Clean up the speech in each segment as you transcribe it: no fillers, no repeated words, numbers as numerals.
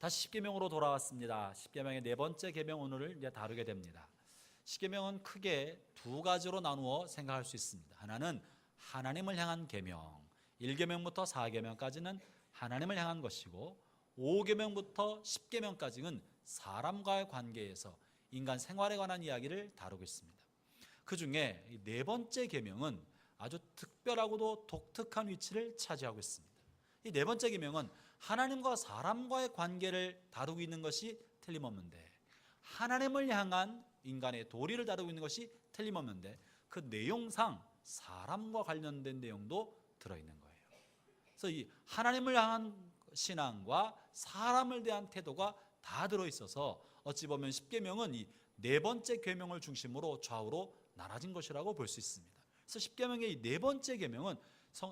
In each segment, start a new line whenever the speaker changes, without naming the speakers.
다시 십계명으로 돌아왔습니다. 십계명의 네 번째 계명 오늘을 이제 다루게 됩니다. 십계명은 크게 두 가지로 나누어 생각할 수 있습니다. 하나는 하나님을 향한 계명, 1계명부터 4계명까지는 하나님을 향한 것이고 5계명부터 10계명까지는 사람과의 관계에서 인간 생활에 관한 이야기를 다루고 있습니다. 그 중에 네 번째 계명은 아주 특별하고도 독특한 위치를 차지하고 있습니다. 이 네 번째 계명은 하나님과 사람과의 관계를 다루고 있는 것이 틀림없는데, 하나님을 향한 인간의 도리를 다루고 있는 것이 틀림없는데, 그 내용상 사람과 관련된 내용도 들어있는 거예요. 그래서 이 하나님을 향한 신앙과 사람을 대한 태도가 다 들어있어서 어찌 보면 십계명은 이 네 번째 계명을 중심으로 좌우로 나눠진 것이라고 볼 수 있습니다. 그래서 십계명의 이 네 번째 계명은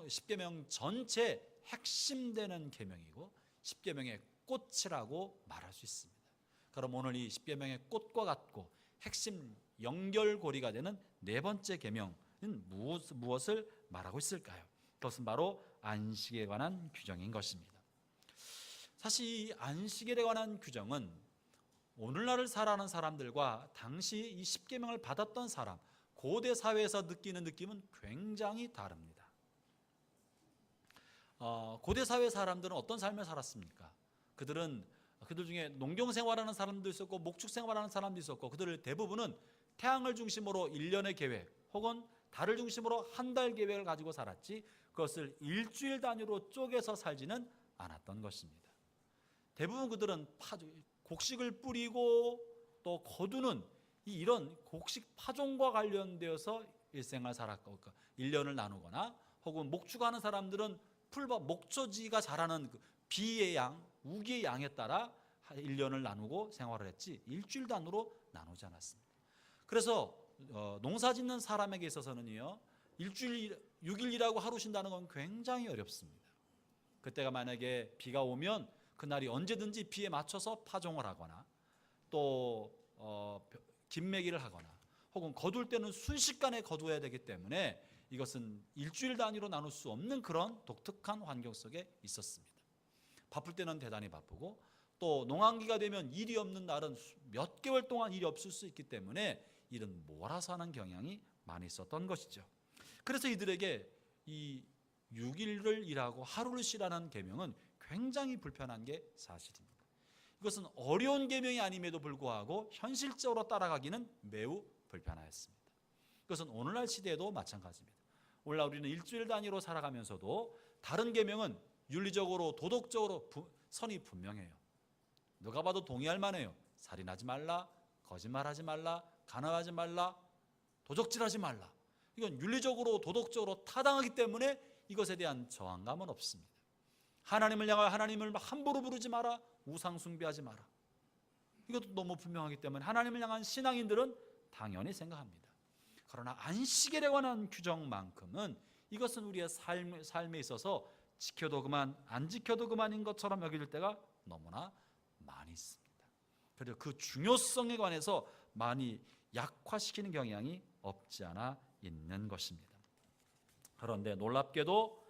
십계명 전체 핵심되는 계명이고 십계명의 꽃이라고 말할 수 있습니다. 그럼 오늘 이 십계명의 꽃과 같고 핵심 연결고리가 되는 네 번째 계명은 무엇을 말하고 있을까요? 그것은 바로 안식에 관한 규정인 것입니다. 사실 이 안식일에 관한 규정은 오늘날을 살아가는 사람들과 당시 이 십계명을 받았던 사람, 고대 사회에서 느끼는 느낌은 굉장히 다릅니다. 고대 사회 사람들은 어떤 삶을 살았습니까? 그들 중에 농경 생활하는 사람도 있었고 목축 생활하는 사람도 있었고, 그들 대부분은 태양을 중심으로 1년의 계획 혹은 달을 중심으로 한 달 계획을 가지고 살았지 그것을 일주일 단위로 쪼개서 살지는 않았던 것입니다. 대부분 그들은 곡식을 뿌리고 또 거두는 이런 곡식 파종과 관련되어서 일생을 살았고, 1년을 나누거나 혹은 목축하는 사람들은 목초지가 자라는 비의 양, 우기의 양에 따라 1년을 나누고 생활을 했지 일주일 단위로 나누지 않았습니다. 그래서 농사 짓는 사람에게 있어서는요, 일주일 6일 일하고 하루 쉰다는 건 굉장히 어렵습니다. 그때가 만약에 비가 오면 그날이 언제든지 비에 맞춰서 파종을 하거나 또 김매기를 하거나 혹은 거둘 때는 순식간에 거두어야 되기 때문에 이것은 일주일 단위로 나눌 수 없는 그런 독특한 환경 속에 있었습니다. 바쁠 때는 대단히 바쁘고 또 농한기가 되면 일이 없는 날은 몇 개월 동안 일이 없을 수 있기 때문에 일은 몰아서 하는 경향이 많이 있었던 것이죠. 그래서 이들에게 이 6일을 일하고 하루를 쉬라는 계명은 굉장히 불편한 게 사실입니다. 이것은 어려운 계명이 아님에도 불구하고 현실적으로 따라가기는 매우 불편하였습니다. 그것은 오늘날 시대에도 마찬가지입니다. 오늘날 우리는 일주일 단위로 살아가면서도 다른 계명은 윤리적으로 도덕적으로 선이 분명해요. 누가 봐도 동의할 만해요. 살인하지 말라, 거짓말하지 말라, 간음하지 말라, 도적질하지 말라. 이건 윤리적으로 도덕적으로 타당하기 때문에 이것에 대한 저항감은 없습니다. 하나님을 향하여 하나님을 함부로 부르지 마라, 우상 숭배하지 마라. 이것도 너무 분명하기 때문에 하나님을 향한 신앙인들은 당연히 생각합니다. 그러나 안식일에 관한 규정만큼은 이것은 우리의 삶에 있어서 지켜도 그만 안 지켜도 그만인 것처럼 여길 때가 너무나 많이 있습니다. 그리고 그 중요성에 관해서 많이 약화시키는 경향이 없지 않아 있는 것입니다. 그런데 놀랍게도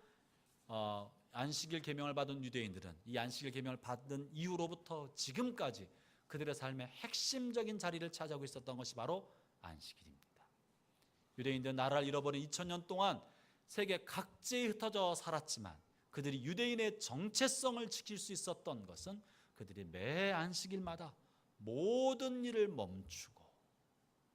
안식일 계명을 받은 유대인들은 이 안식일 계명을 받은 이후로부터 지금까지 그들의 삶의 핵심적인 자리를 차지하고 있었던 것이 바로 안식일입니다. 유대인들은 나라를 잃어버린 2000년 동안 세계 각지에 흩어져 살았지만 그들이 유대인의 정체성을 지킬 수 있었던 것은 그들이 매 안식일마다 모든 일을 멈추고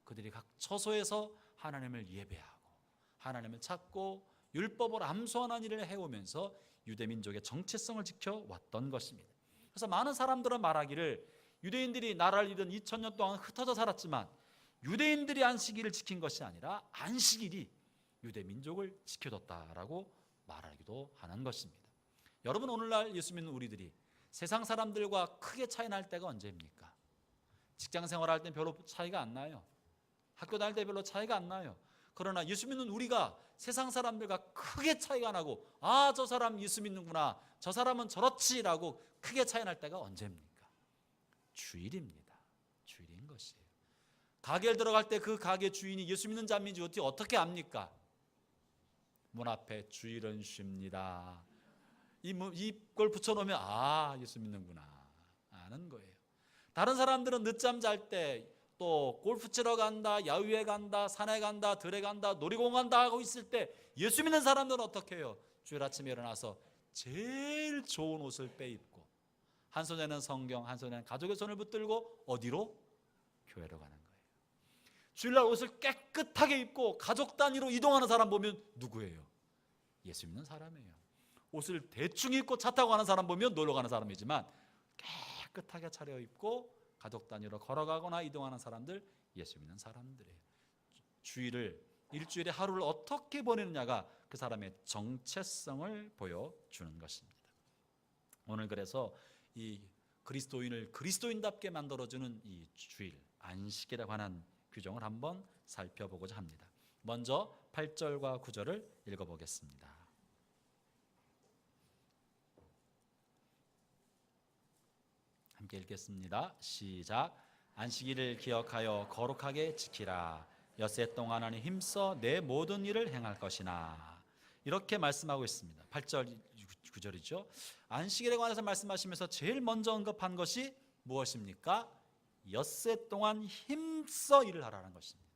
그들이 각 처소에서 하나님을 예배하고 하나님을 찾고 율법을 암송하는 일을 해오면서 유대민족의 정체성을 지켜왔던 것입니다. 그래서 많은 사람들은 말하기를 유대인들이 나라를 잃은 2000년 동안 흩어져 살았지만 유대인들이 안식일을 지킨 것이 아니라 안식일이 유대민족을 지켜줬다라고 말하기도 하는 것입니다. 여러분, 오늘날 예수 믿는 우리들이 세상 사람들과 크게 차이 날 때가 언제입니까? 직장 생활할 때 별로 차이가 안 나요. 학교 다닐 때 별로 차이가 안 나요. 그러나 예수 믿는 우리가 세상 사람들과 크게 차이가 나고 저 사람 예수 믿는구나, 저 사람은 저렇지라고 크게 차이 날 때가 언제입니까? 주일입니다. 주일인 것이에요. 가게를 들어갈 때 그 가게 주인이 예수 믿는 자인지 어떻게 압니까? 문 앞에 주일은 쉽니다. 이걸 붙여놓으면 예수 믿는구나. 많은 거예요. 다른 사람들은 늦잠 잘 때 또 골프 치러 간다, 야유회 간다, 산에 간다, 들에 간다, 놀이공원 간다 하고 있을 때 예수 믿는 사람들은 어떻게 해요? 주일 아침에 일어나서 제일 좋은 옷을 빼입고 한 손에는 성경, 한 손에는 가족의 손을 붙들고 어디로? 교회로 가는 거예요. 주일날 옷을 깨끗하게 입고 가족 단위로 이동하는 사람 보면 누구예요? 예수 믿는 사람이에요. 옷을 대충 입고 차 타고 가는 사람 보면 놀러 가는 사람이지만 깨끗하게 차려입고 가족 단위로 걸어가거나 이동하는 사람들, 예수 믿는 사람들이에요. 일주일에 하루를 어떻게 보내느냐가 그 사람의 정체성을 보여주는 것입니다. 오늘 그래서 이 그리스도인을 그리스도인답게 만들어주는 이 주일, 안식일에 관한 규정을 한번 살펴보고자 합니다. 먼저 8절과 9절을 읽어보겠습니다. 함께 읽겠습니다. 시작. 안식일을 기억하여 거룩하게 지키라. 엿새 동안 하니 힘써 내 모든 일을 행할 것이나. 이렇게 말씀하고 있습니다. 8절 9절이죠. 안식일에 관해서 말씀하시면서 제일 먼저 언급한 것이 무엇입니까? 엿새 동안 힘써 일을 하라는 것입니다.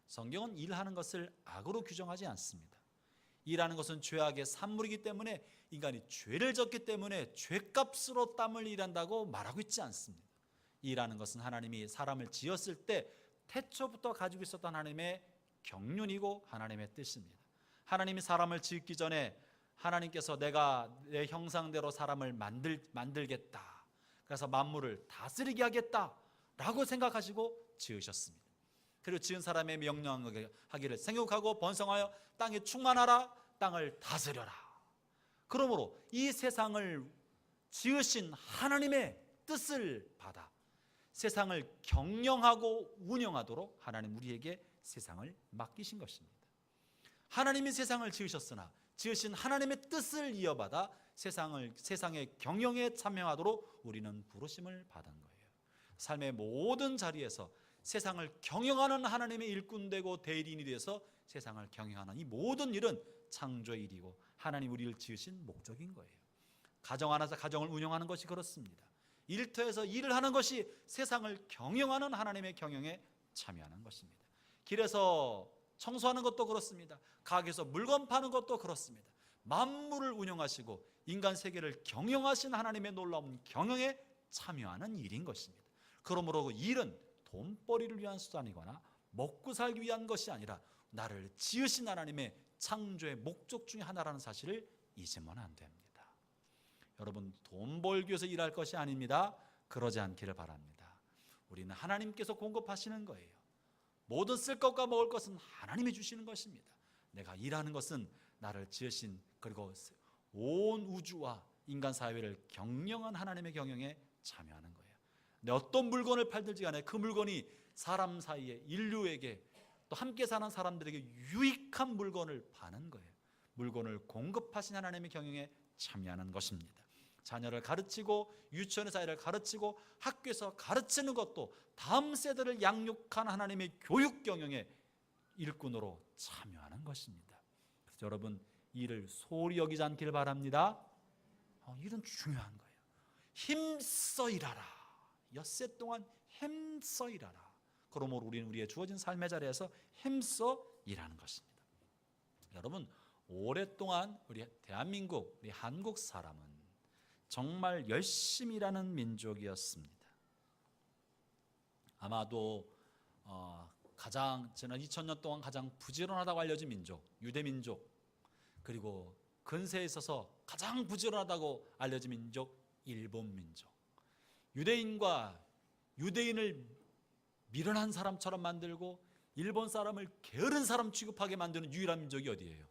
성경은 일하는 것을 악으로 규정하지 않습니다. 일하는 것은 죄악의 산물이기 때문에 인간이 죄를 졌기 때문에 죄값으로 땀을 일한다고 말하고 있지 않습니다. 일하는 것은 하나님이 사람을 지었을 때 태초부터 가지고 있었던 하나님의 경륜이고 하나님의 뜻입니다. 하나님이 사람을 짓기 전에 하나님께서 내가 내 형상대로 사람을 만들겠다. 그래서 만물을 다스리게 하겠다라고 생각하시고 지으셨습니다. 그리고 지은 사람의 명령하기를 생육하고 번성하여 땅에 충만하라, 땅을 다스려라. 그러므로 이 세상을 지으신 하나님의 뜻을 받아 세상을 경영하고 운영하도록 하나님 우리에게 세상을 맡기신 것입니다. 하나님이 세상을 지으셨으나 지으신 하나님의 뜻을 이어받아 세상의 경영에 참여하도록 우리는 부르심을 받은 거예요. 삶의 모든 자리에서 세상을 경영하는 하나님의 일꾼 되고 대리인이 되어서 세상을 경영하는 이 모든 일은 창조의 일이고 하나님 우리를 지으신 목적인 거예요. 가정 안에서 가정을 운영하는 것이 그렇습니다. 일터에서 일을 하는 것이 세상을 경영하는 하나님의 경영에 참여하는 것입니다. 길에서 청소하는 것도 그렇습니다. 가게에서 물건 파는 것도 그렇습니다. 만물을 운영하시고 인간 세계를 경영하신 하나님의 놀라운 경영에 참여하는 일인 것입니다. 그러므로 그 일은 돈벌이를 위한 수단이거나 먹고 살기 위한 것이 아니라 나를 지으신 하나님의 창조의 목적 중에 하나라는 사실을 잊으면 안 됩니다. 여러분, 돈 벌기 위해서 일할 것이 아닙니다. 그러지 않기를 바랍니다. 우리는 하나님께서 공급하시는 거예요. 모든 쓸 것과 먹을 것은 하나님이 주시는 것입니다. 내가 일하는 것은 나를 지으신 그리고 온 우주와 인간 사회를 경영한 하나님의 경영에 참여하는 거예요. 내 어떤 물건을 팔든지 간에 그 물건이 사람 사이에 인류에게 또 함께 사는 사람들에게 유익한 물건을 파는 거예요. 물건을 공급하신 하나님의 경영에 참여하는 것입니다. 자녀를 가르치고 유치원에서 아이를 가르치고 학교에서 가르치는 것도 다음 세대를 양육한 하나님의 교육 경영에 일꾼으로 참여하는 것입니다. 그래서 여러분, 일을 소홀히 여기지 않기를 바랍니다. 일은 중요한 거예요. 힘써 일하라. 엿새 동안 힘써 일하라. 그러므로 우리는 우리의 주어진 삶의 자리에서 힘써 일하는 것입니다. 여러분, 오랫동안 우리 대한민국, 우리 한국 사람은 정말 열심히 일하는 민족이었습니다. 아마도 지난 2000년 동안 가장 부지런하다고 알려진 민족, 유대민족, 그리고 근세에 있어서 가장 부지런하다고 알려진 민족, 일본민족. 유대인과 유대인을 미련한 사람처럼 만들고 일본 사람을 게으른 사람 취급하게 만드는 유일한 민족이 어디예요?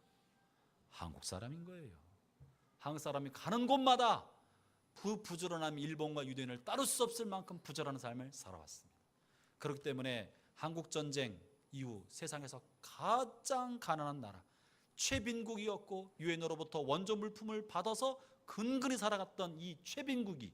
한국 사람인 거예요. 한국 사람이 가는 곳마다 부지런함이 일본과 유대인을 따를 수 없을 만큼 부지런한 삶을 살아왔습니다. 그렇기 때문에 한국전쟁 이후 세상에서 가장 가난한 나라, 최빈국이었고 유엔으로부터 원조 물품을 받아서 근근히 살아갔던 이 최빈국이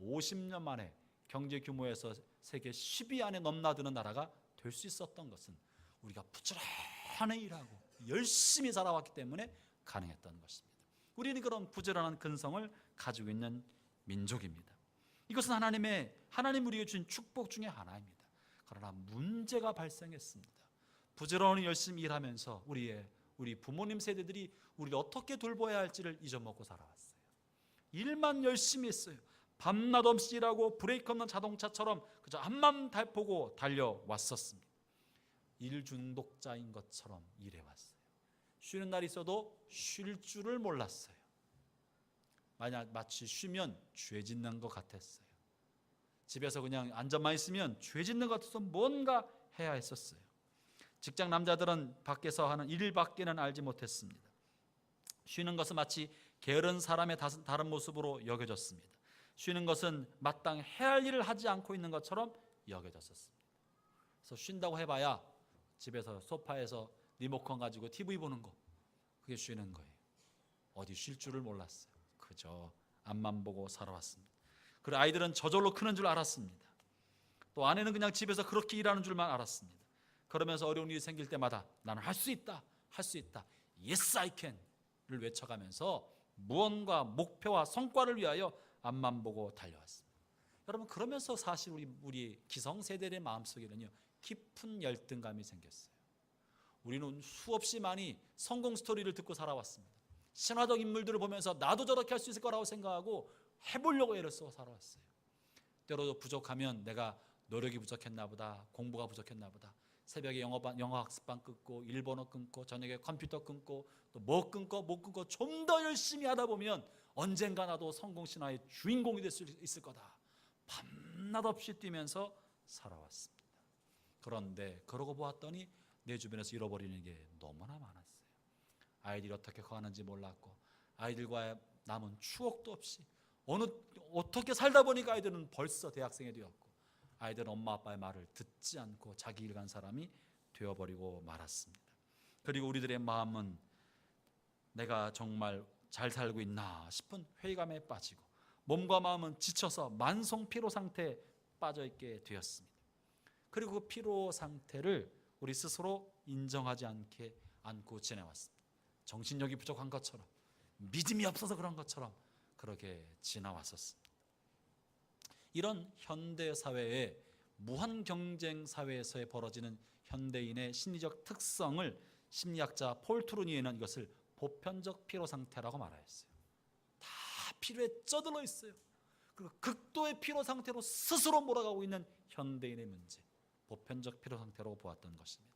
50년 만에 경제 규모에서 세계 10위 안에 넘나드는 나라가 될 수 있었던 것은 우리가 부지런히 일하고 열심히 살아왔기 때문에 가능했던 것입니다. 우리는 그런 부지런한 근성을 가지고 있는 민족입니다. 이것은 하나님 우리에게 주신 축복 중에 하나입니다. 그러나 문제가 발생했습니다. 부지런히 열심히 일하면서 우리 부모님 세대들이 우리를 어떻게 돌봐야 할지를 잊어먹고 살아왔어요. 일만 열심히 했어요. 밤낮 없이 일하고 브레이크 없는 자동차처럼 그저 앞만 보고 달려왔었습니다. 일 중독자인 것처럼 일해왔어요. 쉬는 날이 있어도 쉴 줄을 몰랐어요. 마치 쉬면 죄 짓는 것 같았어요. 집에서 그냥 앉아만 있으면 죄 짓는 것 같아서 뭔가 해야 했었어요. 직장 남자들은 밖에서 하는 일밖에는 알지 못했습니다. 쉬는 것은 마치 게으른 사람의 다른 모습으로 여겨졌습니다. 쉬는 것은 마땅히 해야 할 일을 하지 않고 있는 것처럼 여겨졌었습니다. 그래서 쉰다고 해봐야 집에서 소파에서 리모컨 가지고 TV 보는 거, 그게 쉬는 거예요. 어디 쉴 줄을 몰랐어요. 그저 앞만 보고 살아왔습니다. 그리고 아이들은 저절로 크는 줄 알았습니다. 또 아내는 그냥 집에서 그렇게 일하는 줄만 알았습니다. 그러면서 어려운 일이 생길 때마다 나는 할 수 있다, 할 수 있다, Yes I can을 외쳐가면서 무언가 목표와 성과를 위하여 앞만 보고 달려왔습니다. 여러분, 그러면서 사실 우리 기성세대의 마음속에는요, 깊은 열등감이 생겼어요. 우리는 수없이 많이 성공 스토리를 듣고 살아왔습니다. 신화적 인물들을 보면서 나도 저렇게 할 수 있을 거라고 생각하고 해보려고 애를 써 살아왔어요. 때로 부족하면 내가 노력이 부족했나 보다, 공부가 부족했나 보다, 새벽에 영어 학습반 끊고 일본어 끊고 저녁에 컴퓨터 끊고 또 뭐 끊고 못 끊고 좀 더 열심히 하다 보면 언젠가 나도 성공 신화의 주인공이 될 수 있을 거다. 밤낮 없이 뛰면서 살아왔습니다. 그런데 그러고 보았더니 내 주변에서 잃어버리는 게 너무나 많았어요. 아이들이 어떻게 커가는지 몰랐고, 아이들과의 남은 추억도 없이 어떻게 살다 보니까 아이들은 벌써 대학생이 되었고, 아이들은 엄마 아빠의 말을 듣지 않고 자기 일 간 사람이 되어버리고 말았습니다. 그리고 우리들의 마음은 내가 정말 잘 살고 있나 싶은 회의감에 빠지고, 몸과 마음은 지쳐서 만성 피로 상태에 빠져 있게 되었습니다. 그리고 그 피로 상태를 우리 스스로 인정하지 않고 지내왔습니다. 정신력이 부족한 것처럼, 믿음이 없어서 그런 것처럼 그렇게 지나왔었습니다. 이런 현대 사회의 무한 경쟁 사회에서 벌어지는 현대인의 심리적 특성을 심리학자 폴 트루니에는 이것을 보편적 피로 상태라고 말하였어요. 다 피로에 쩌들어 있어요. 그리고 극도의 피로 상태로 스스로 몰아가고 있는 현대인의 문제, 보편적 피로 상태로 보았던 것입니다.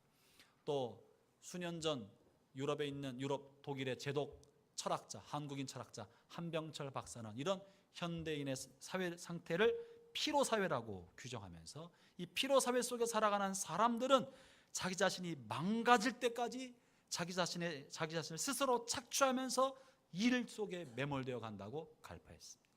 또 수년 전 유럽 독일의 제독 철학자, 한국인 철학자 한병철 박사는 이런 현대인의 사회 상태를 피로 사회라고 규정하면서, 이 피로 사회 속에 살아가는 사람들은 자기 자신이 망가질 때까지 자기 자신을 스스로 착취하면서 일 속에 매몰되어 간다고 갈파했습니다.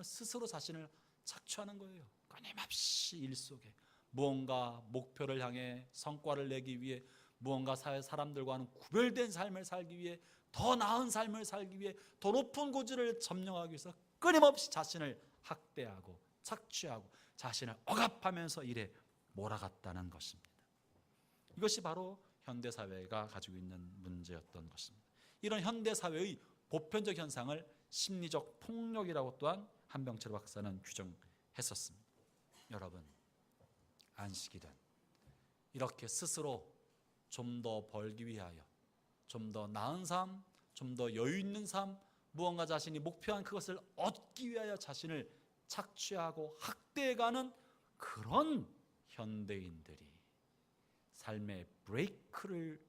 스스로 자신을 착취하는 거예요. 끊임없이 일 속에 무언가 목표를 향해 성과를 내기 위해, 무언가 사회 사람들과는 구별된 삶을 살기 위해, 더 나은 삶을 살기 위해, 더 높은 고지를 점령하기 위해서 끊임없이 자신을 학대하고 착취하고 자신을 억압하면서 일에 몰아갔다는 것입니다. 이것이 바로 현대사회가 가지고 있는 문제였던 것입니다. 이런 현대사회의 보편적 현상을 심리적 폭력이라고 또한 한병철 박사는 규정했었습니다. 여러분, 안식일은 이렇게 스스로 좀 더 벌기 위하여, 좀 더 나은 삶, 좀 더 여유 있는 삶, 무언가 자신이 목표한 그것을 얻기 위하여 자신을 착취하고 학대해가는 그런 현대인들이 삶의 브레이크를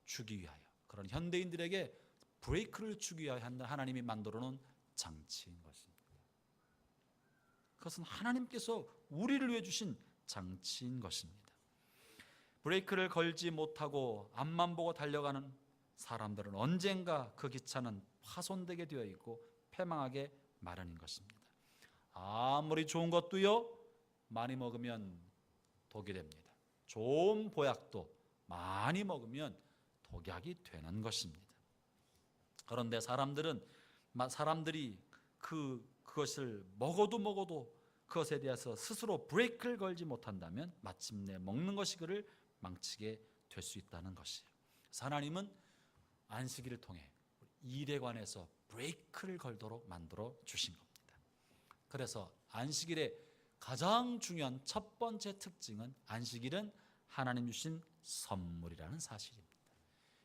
주기 위하여, 그런 현대인들에게 브레이크를 주기 위하여 하나님이 만들어 놓은 장치인 것입니다. 그것은 하나님께서 우리를 위해 주신 장치인 것입니다. 브레이크를 걸지 못하고 앞만 보고 달려가는 사람들은 언젠가 그 기차는 파손되게 되어 있고 패망하게 마련인 것입니다. 아무리 좋은 것도요, 많이 먹으면 독이 됩니다. 좋은 보약도 많이 먹으면 독약이 되는 것입니다. 그런데 사람들이 그것을 먹어도 그것에 대해서 스스로 브레이크를 걸지 못한다면 마침내 먹는 것이 그를 망치게 될 수 있다는 것이에요. 그래서 하나님은 안식일을 통해 일에 관해서 브레이크를 걸도록 만들어 주신 겁니다. 그래서 안식일의 가장 중요한 첫 번째 특징은 안식일은 하나님 주신 선물이라는 사실입니다.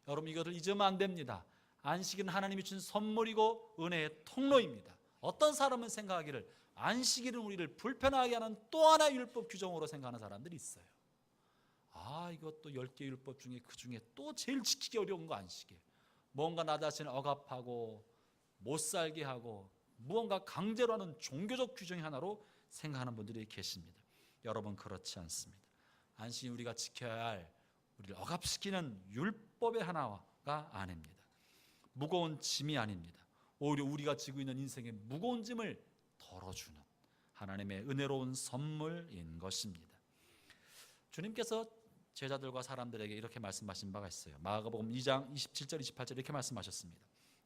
여러분 이것을 잊으면 안 됩니다. 안식일은 하나님이 주신 선물이고 은혜의 통로입니다. 어떤 사람은 생각하기를 안식일은 우리를 불편하게 하는 또 하나의 율법 규정으로 생각하는 사람들이 있어요. 이것도 10개 율법 중에 그 중에 또 제일 지키기 어려운 거 안식일. 뭔가 나 자신을 억압하고 못 살게 하고 무언가 강제로 하는 종교적 규정의 하나로 생각하는 분들이 계십니다. 여러분 그렇지 않습니다. 안식일 우리가 지켜야 할 우리를 억압시키는 율법의 하나가 아닙니다. 무거운 짐이 아닙니다. 오히려 우리가 지고 있는 인생의 무거운 짐을 덜어주는 하나님의 은혜로운 선물인 것입니다. 주님께서 제자들과 사람들에게 이렇게 말씀하신 바가 있어요. 마가복음 2장 27절 28절 이렇게 말씀하셨습니다.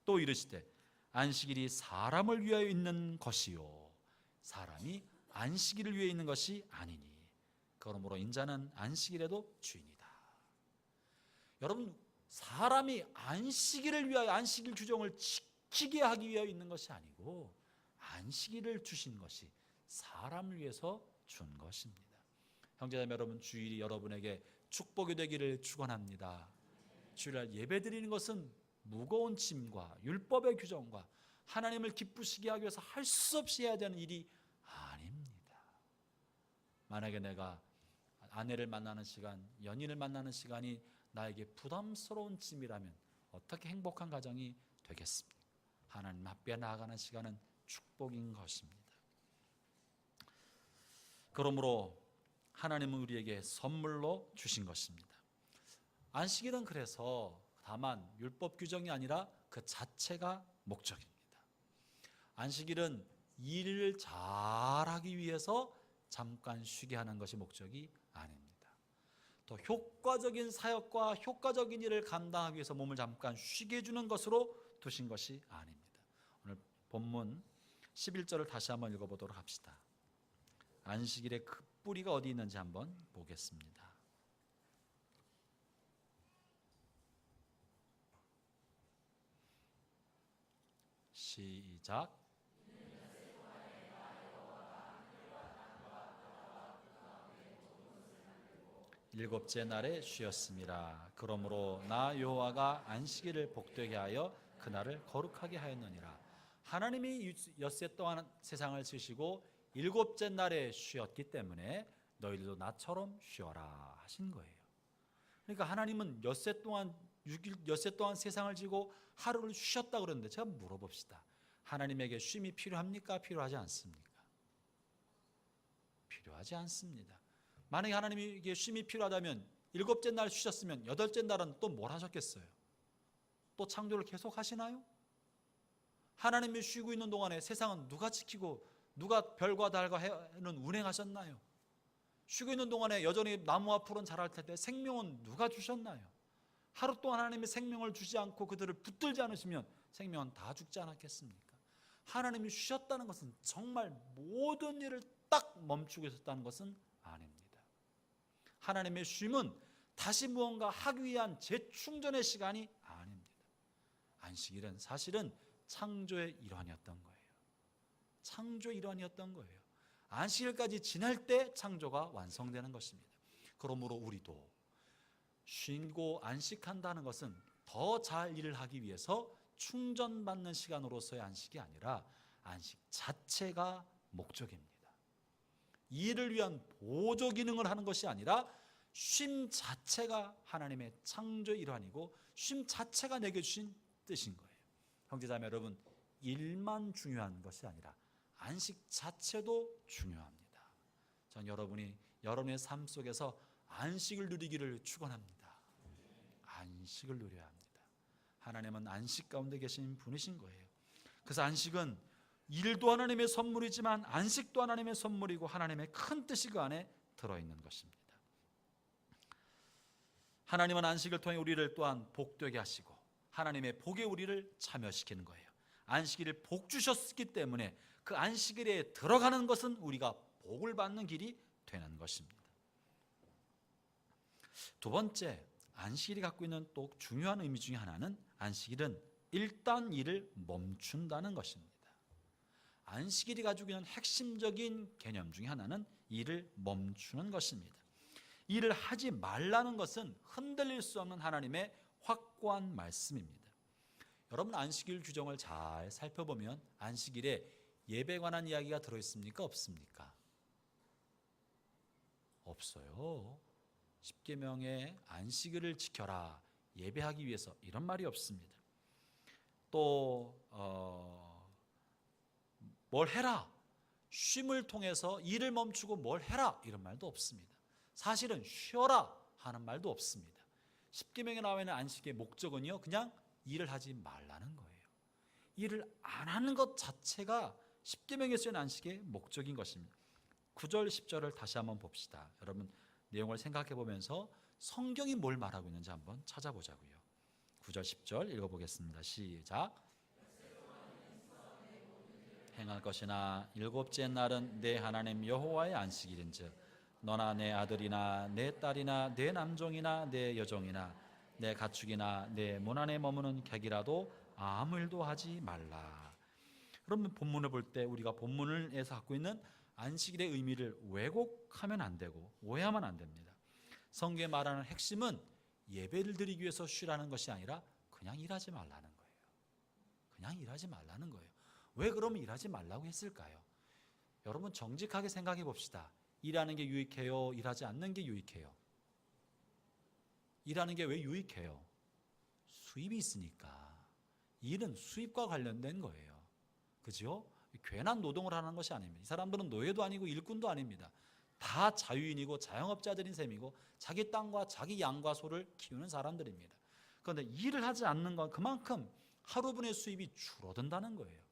또 이르시되 안식일이 사람을 위하여 있는 것이요 사람이 안식일을 위해 있는 것이 아니니 그러므로 인자는 안식일에도 주인이다. 여러분 사람이 안식일을 위하여 안식일 규정을 지키게 하기 위하여 있는 것이 아니고 안식일을 주신 것이 사람을 위해서 준 것입니다. 형제자매 여러분 주일이 여러분에게 축복이 되기를 축원합니다. 주일날 예배드리는 것은 무거운 짐과 율법의 규정과 하나님을 기쁘시게 하기 위해서 할 수 없이 해야 되는 일이 아닙니다. 만약에 내가 아내를 만나는 시간, 연인을 만나는 시간이 나에게 부담스러운 짐이라면 어떻게 행복한 가정이 되겠습니까? 하나님 앞에 나아가는 시간은 축복인 것입니다. 그러므로 하나님은 우리에게 선물로 주신 것입니다. 안식일은 그래서 다만 율법 규정이 아니라 그 자체가 목적입니다. 안식일은 일을 잘하기 위해서 잠깐 쉬게 하는 것이 목적이 아닙니다. 더 효과적인 사역과 효과적인 일을 감당하기 위해서 몸을 잠깐 쉬게 해주는 것으로 두신 것이 아닙니다. 오늘 본문 11절을 다시 한번 읽어보도록 합시다. 안식일의 그 뿌리가 어디 있는지 한번 보겠습니다. 시작. 일곱째 날에 쉬었습니다. 그러므로 나 여호와가 안식일을 복되게 하여 그날을 거룩하게 하였느니라. 하나님이 엿새 동안 세상을 지으시고 일곱째 날에 쉬었기 때문에 너희들도 나처럼 쉬어라 하신 거예요. 그러니까 하나님은 엿새 동안 6일 엿새 동안 세상을 지고 하루를 쉬었다 그러는데 제가 물어봅시다. 하나님에게 쉼이 필요합니까? 필요하지 않습니까? 필요하지 않습니다. 만약에 하나님에게 쉼이 필요하다면 일곱째 날 쉬셨으면 여덟째 날은 또 뭘 하셨겠어요? 또 창조를 계속 하시나요? 하나님이 쉬고 있는 동안에 세상은 누가 지키고 누가 별과 달과 해는 운행하셨나요? 쉬고 있는 동안에 여전히 나무와 풀은 자랄 텐데 생명은 누가 주셨나요? 하루 동안 하나님이 생명을 주지 않고 그들을 붙들지 않으시면 생명은 다 죽지 않았겠습니까? 하나님이 쉬셨다는 것은 정말 모든 일을 딱 멈추고 있었다는 것은 아닙니다. 하나님의 쉼은 다시 무언가 하기 위한 재충전의 시간이 아닙니다. 안식일은 사실은 창조의 일환이었던 거예요. 창조의 일환이었던 거예요. 안식일까지 지날 때 창조가 완성되는 것입니다. 그러므로 우리도 쉬고 안식한다는 것은 더 잘 일을 하기 위해서 충전받는 시간으로서의 안식이 아니라 안식 자체가 목적입니다. 일을 위한 보조 기능을 하는 것이 아니라 쉼 자체가 하나님의 창조의 일환이고 쉼 자체가 내게 주신 뜻인 거예요. 형제자매 여러분, 일만 중요한 것이 아니라 안식 자체도 중요합니다. 전 여러분이 여러분의 삶 속에서 안식을 누리기를 축원합니다. 안식을 누려야 합니다. 하나님은 안식 가운데 계신 분이신 거예요. 그래서 안식은 일도 하나님의 선물이지만 안식도 하나님의 선물이고 하나님의 큰 뜻이 그 안에 들어있는 것입니다. 하나님은 안식을 통해 우리를 또한 복되게 하시고 하나님의 복에 우리를 참여시키는 거예요. 안식일을 복 주셨기 때문에 그 안식일에 들어가는 것은 우리가 복을 받는 길이 되는 것입니다. 두 번째, 안식일이 갖고 있는 또 중요한 의미 중에 하나는 안식일은 일단 일을 멈춘다는 것입니다. 안식일이 가지고 있는 핵심적인 개념 중에 하나는 일을 멈추는 것입니다. 일을 하지 말라는 것은 흔들릴 수 없는 하나님의 확고한 말씀입니다. 여러분, 안식일 규정을 잘 살펴보면 안식일에 예배에 관한 이야기가 들어있습니까? 없습니까? 없어요. 십계명에 안식일을 지켜라, 예배하기 위해서, 이런 말이 없습니다. 또 뭘 해라, 쉼을 통해서 일을 멈추고 뭘 해라, 이런 말도 없습니다. 사실은 쉬어라 하는 말도 없습니다. 십계명에 나와 있는 안식의 목적은요, 그냥 일을 하지 말라는 거예요. 일을 안 하는 것 자체가 십계명에 쓰인 안식의 목적인 것입니다. 9절 10절을 다시 한번 봅시다. 여러분, 내용을 생각해 보면서 성경이 뭘 말하고 있는지 한번 찾아보자고요. 9절 10절 읽어보겠습니다. 시작. 행할 것이나 일곱째 날은 내 하나님 여호와의 안식일인즉 너나 내 아들이나 내 딸이나 내 남종이나 내 여종이나 내 가축이나 내 문 안에 머무는 객이라도 아무 일도 하지 말라. 그러면 본문을 볼 때 우리가 본문에서 갖고 있는 안식일의 의미를 왜곡하면 안 되고 오해하면 안 됩니다. 성경에 말하는 핵심은 예배를 드리기 위해서 쉬라는 것이 아니라 그냥 일하지 말라는 거예요. 그냥 일하지 말라는 거예요. 왜 그러면 일하지 말라고 했을까요? 여러분, 정직하게 생각해 봅시다. 일하는 게 유익해요? 일하지 않는 게 유익해요? 일하는 게 왜 유익해요? 수입이 있으니까. 일은 수입과 관련된 거예요. 그죠? 괜한 노동을 하는 것이 아닙니다. 이 사람들은 노예도 아니고 일꾼도 아닙니다. 다 자유인이고 자영업자들인 셈이고 자기 땅과 자기 양과 소를 키우는 사람들입니다. 그런데 일을 하지 않는 건 그만큼 하루분의 수입이 줄어든다는 거예요.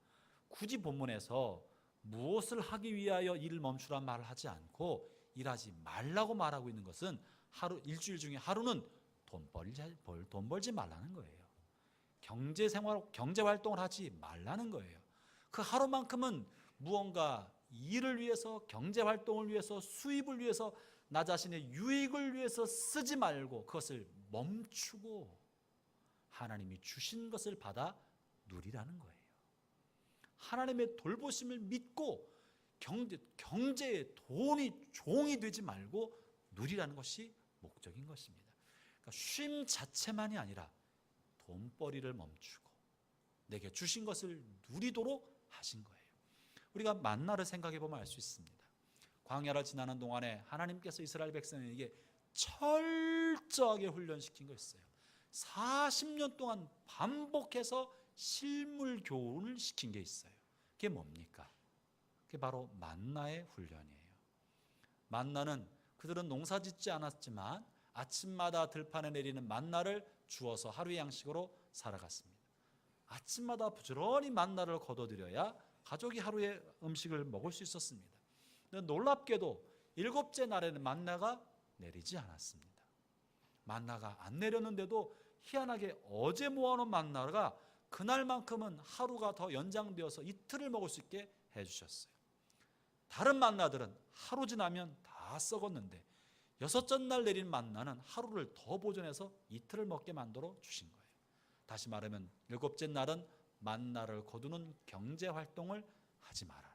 굳이 본문에서 무엇을 하기 위하여 일을 멈추란 말을 하지 않고 일하지 말라고 말하고 있는 것은 일주일 중에 하루는 돈 벌지 말라는 거예요. 경제활동을 하지 말라는 거예요. 그 하루만큼은 무언가 일을 위해서, 경제활동을 위해서, 수입을 위해서, 나 자신의 유익을 위해서 쓰지 말고 그것을 멈추고 하나님이 주신 것을 받아 누리라는 거예요. 하나님의 돌보심을 믿고 경제의 돈이 종이 되지 말고 누리라는 것이 목적인 것입니다. 그러니까 쉼 자체만이 아니라 돈벌이를 멈추고 내게 주신 것을 누리도록 하신 거예요. 우리가 만나를 생각해 보면 알 수 있습니다. 광야를 지나는 동안에 하나님께서 이스라엘 백성에게 철저하게 훈련시킨 거 있어요. 40년 동안 반복해서 실물 교훈을 시킨 게 있어요. 그게 뭡니까? 그게 바로 만나의 훈련이에요. 만나는 그들은 농사 짓지 않았지만 아침마다 들판에 내리는 만나를 주어서 하루의 양식으로 살아갔습니다. 아침마다 부지런히 만나를 거둬들여야 가족이 하루의 음식을 먹을 수 있었습니다. 근데 놀랍게도 7째 날에는 만나가 내리지 않았습니다. 만나가 안 내렸는데도 희한하게 어제 모아놓은 만나가 그날만큼은 하루가 더 연장되어서 이틀을 먹을 수 있게 해주셨어요. 다른 만나들은 하루 지나면 다 썩었는데 6째 날 내린 만나는 하루를 더 보존해서 이틀을 먹게 만들어 주신 거예요. 다시 말하면 7째 날은 만나를 거두는 경제활동을 하지 말아라.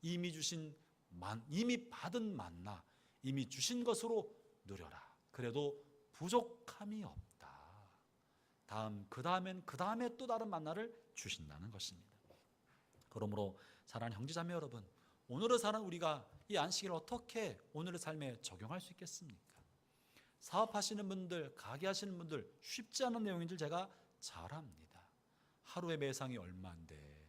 이미 받은 만나, 이미 주신 것으로 누려라. 그래도 부족함이 없다. 그 다음에 또 다른 만나를 주신다는 것입니다. 그러므로 사랑하는 형제자매 여러분, 오늘을 사는 우리가 이 안식일을 어떻게 오늘의 삶에 적용할 수 있겠습니까? 사업하시는 분들, 가게하시는 분들 쉽지 않은 내용인 줄 제가 잘 압니다. 하루의 매상이 얼마인데.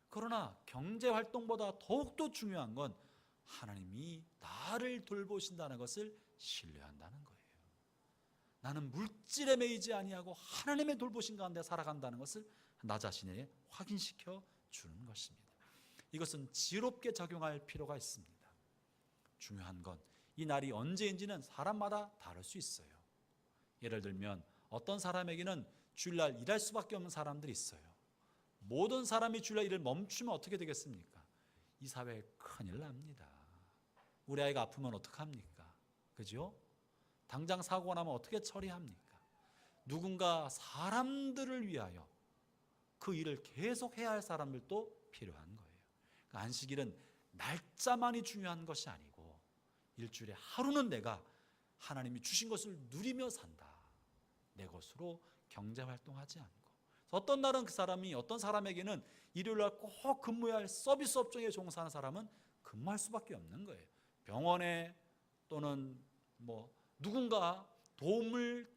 그러나 경제활동보다 더욱더 중요한 건 하나님이 나를 돌보신다는 것을 신뢰한다는 거예요. 나는 물질에 매이지 아니하고 하나님의 돌보신 가운데 살아간다는 것을 나 자신에 확인시켜 주는 것입니다. 이것은 지혜롭게 적용할 필요가 있습니다. 중요한 건 이 날이 언제인지는 사람마다 다를 수 있어요. 예를 들면 어떤 사람에게는 주일날 일할 수밖에 없는 사람들이 있어요. 모든 사람이 주일날 일을 멈추면 어떻게 되겠습니까? 이 사회에 큰일 납니다. 우리 아이가 아프면 어떡합니까? 그죠? 당장 사고가 나면 어떻게 처리합니까? 누군가 사람들을 위하여 그 일을 계속 해야 할 사람들도 필요한 거예요. 그러니까 안식일은 날짜만이 중요한 것이 아니고 일주일에 하루는 내가 하나님이 주신 것을 누리며 산다. 내 것으로 경제활동하지 않고. 어떤 날은 그 사람이, 어떤 사람에게는 일요일날 꼭 근무해야 할 서비스 업종에 종사하는 사람은 근무할 수밖에 없는 거예요. 병원에 또는 누군가 도움을